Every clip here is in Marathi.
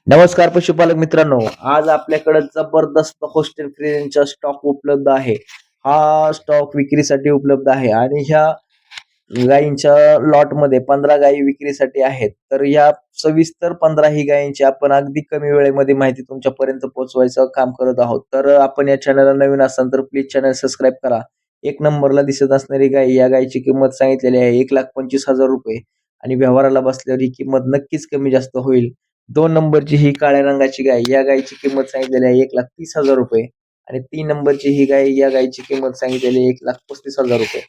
नमस्कार पशुपालक मित्रांनो, आज आपल्याकडे जबरदस्त होस्टेल फ्रीजचा स्टॉक उपलब्ध आहे. हा स्टॉक विक्रीसाठी उपलब्ध आहे आणि ह्या गायींच्या लॉटमध्ये 15 गायी विक्रीसाठी आहेत. तर या सविस्तर 15 ही गायींची आपण अगदी कमी वेळेमध्ये माहिती तुमच्यापर्यंत पोहोचवायचं काम करत आहोत. तर आपण या चॅनलला नवीन असाल तर प्लीज चॅनल सबस्क्राईब करा. एक नंबरला दिसत असणारी गाय, या गायीची किंमत सांगितलेली आहे ₹1,25,000 आणि व्यवहाराला बसल्यावर ही किंमत नक्कीच कमी जास्त होईल. 2 नंबरची ही काळ्या रंगाची गाय, या गायीची किंमत सांगितलेली आहे ₹1,30,000 आणि 3 नंबरची ही गाय, या गायीची किंमत सांगितलेली आहे ₹1,35,000.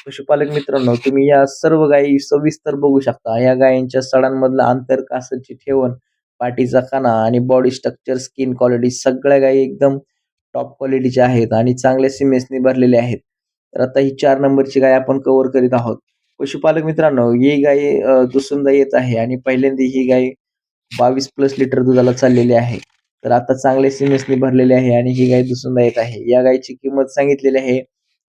पशुपालक मित्रांनो, तुम्ही या सर्व गायी सविस्तर बघू शकता. या गायींच्या सडांमधलं अंतर, कासाची ठेवण, पाठीचा कणा आणि बॉडी स्ट्रक्चर, स्किन क्वालिटी सगळ्या गायी एकदम टॉप क्वालिटीच्या आहेत आणि चांगल्या सिमेंसनी भरलेल्या आहेत. तर आता ही 4 नंबरची गाय आपण कव्हर करीत आहोत. पशुपालक मित्रांनो, ही गाय दुसऱ्यांदा येत आहे आणि पहिल्यांदा ही गाय 22 प्लस लिटर दुधाला चाललेली आहे. तर आता चांगले सिमेंसनी भरलेले आहे आणि ही गाय दुसऱ्यांदा येत आहे. या गायची किंमत सांगितलेली आहे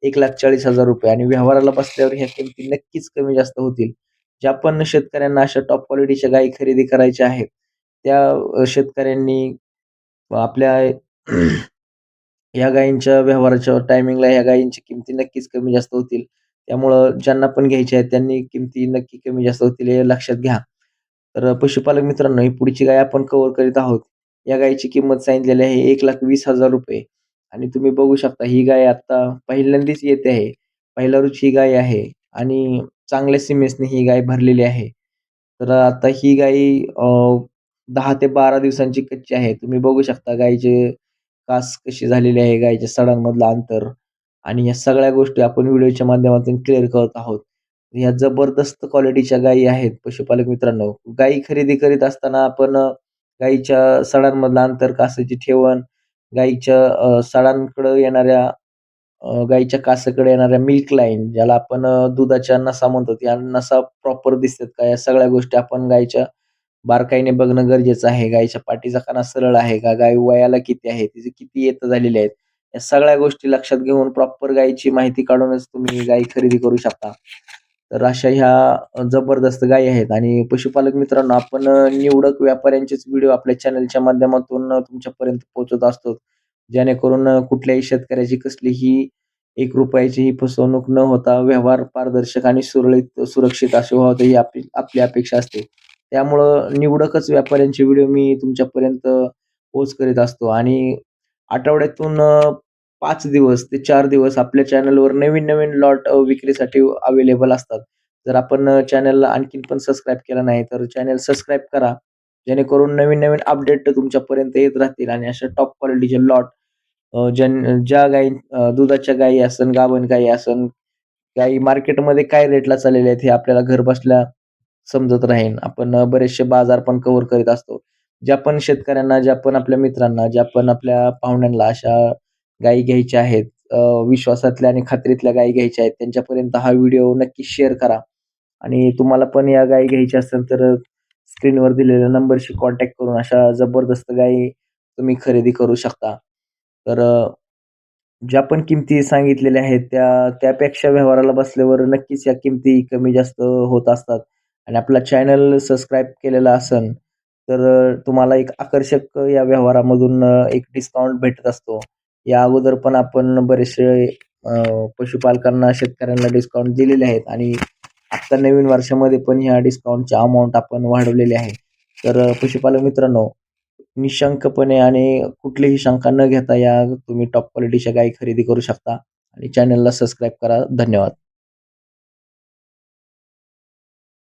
₹1,40,000 आणि व्यवहाराला बसल्यावर ह्या किमती नक्कीच कमी जास्त होतील. ज्या पण शेतकऱ्यांना अशा टॉप क्वालिटीच्या गायी खरेदी करायच्या आहेत, त्या शेतकऱ्यांनी आपल्या ह्या गायींच्या व्यवहाराच्या टायमिंगला ह्या गायींची किमती नक्कीच कमी जास्त होतील. त्यामुळं ज्यांना पण घ्यायच्या आहेत त्यांनी किमती नक्की कमी जास्त होतील हे लक्षात घ्या. तर पशुपालक मित्रांनो, ही पुढची गाय आपण कव्हर करीत आहोत. या गायीची किंमत सांगितलेली आहे ₹1,20,000 आणि तुम्ही बघू शकता ही गाय आता पहिल्यांदाच येते आहे. पहिल्यावरच ही गाय आहे आणि चांगल्या सिमेंसने ही गाय भरलेली आहे. तर आता ही गाय 10 ते 12 दिवसांची कच्ची आहे. तुम्ही बघू शकता गायीचे कास कशी झालेली आहे, गायीच्या सडांमधलं अंतर आणि या सगळ्या गोष्टी आपण व्हिडिओच्या माध्यमातून क्लिअर करत आहोत. ह्या जबरदस्त क्वालिटीच्या गायी आहेत पशुपालक मित्रांनो. गायी खरेदी करीत असताना आपण गायीच्या सडांमधलं अंतर, कासेची ठेवण, गायीच्या सडांकडं येणाऱ्या गायीच्या कासेकडे येणाऱ्या मिल्क लाईन, ज्याला आपण दुधाच्या नसा म्हणतो, या नसा प्रॉपर दिसतात का? या सगळ्या गोष्टी आपण गायीच्या बारकाईने बघणं गरजेचं आहे. गायीच्या पाठीचा कणा सरळ आहे का? गाय वयाला किती आहे? तिचे किती येतं झालेले आहेत? या सगळ्या गोष्टी लक्षात घेऊन प्रॉपर गायीची माहिती काढूनच तुम्ही गायी खरेदी करू शकता. तर अशा ह्या जबरदस्त गायी आहेत आणि पशुपालक मित्रांनो, आपण निवडक व्यापाऱ्यांचेच व्हिडिओ आपल्या चॅनलच्या माध्यमातून तुमच्यापर्यंत पोहोचवत असतो. जेणेकरून कुठल्याही शेतकऱ्याची कसलीही ₹1 ही फसवणूक न होता व्यवहार पारदर्शक आणि सुरळीत, सुरक्षित असे व्हावेत ही आपली आपली अपेक्षा असते. त्यामुळं निवडकच व्यापाऱ्यांचे व्हिडिओ मी तुमच्यापर्यंत पोहोच करीत असतो आणि आठवड्यातून 5 दिवस ते 4 दिवस आपल्या चॅनलवर नवीन-नवीन लॉट विक्रीसाठी अवेलेबल असतात. जर आपण चॅनलला आणखीन पण सबस्क्राईब केलं नाही, तर चॅनल सबस्क्राईब करा. जेणेकरून नवीन-नवीन अपडेट तुमच्यापर्यंत येत राहतील आणि अशा टॉप क्वालिटीचे लॉट ज्या गायी दुधाच्या गायी असन, गाभण गायी असन, गायी मार्केटमध्ये काय रेटला चाललेल्या आहेत हे आपल्याला घरबसल्या समजत राहील. आपण बरेचसे बाजार पण कव्हर करीत असतो. ज्या पण शेतकऱ्यांना, ज्या पण आपल्या मित्रांना, ज्या पण आपल्या पाहुण्यांना अशा गायी घ्यायच्या आहेत, विश्वासातल्या आणि खात्रीतल्या गायी घ्यायच्या आहेत, त्यांच्यापर्यंत हा व्हिडिओ नक्की शेअर करा आणि तुम्हाला पण या गायी घ्यायच्या असेल तर स्क्रीनवर दिलेल्या नंबरशी कॉन्टॅक्ट करून अशा जबरदस्त गायी तुम्ही खरेदी करू शकता. तर ज्या पण किमती सांगितलेल्या आहेत त्यापेक्षा व्यवहाराला बसल्यावर नक्कीच या किमती कमी जास्त होत असतात आणि आपला चॅनल सबस्क्राईब केलेला असेल तर तुम्हाला एक आकर्षक या व्यवहारामधून एक डिस्काउंट भेटत असतो. या अगोदर पण आपण बरेचसे पशुपालकांना, शेतकऱ्यांना डिस्काउंट दिलेले आहेत आणि आत्ता नवीन वर्षामध्ये पण ह्या डिस्काउंटची अमाउंट आपण वाढवलेली आहे. तर पशुपालक मित्रांनो, निशंकपणे आणि कुठलीही शंका न घेता या तुम्ही टॉप क्वालिटीच्या गायी खरेदी करू शकता आणि चॅनलला सबस्क्राईब करा. धन्यवाद.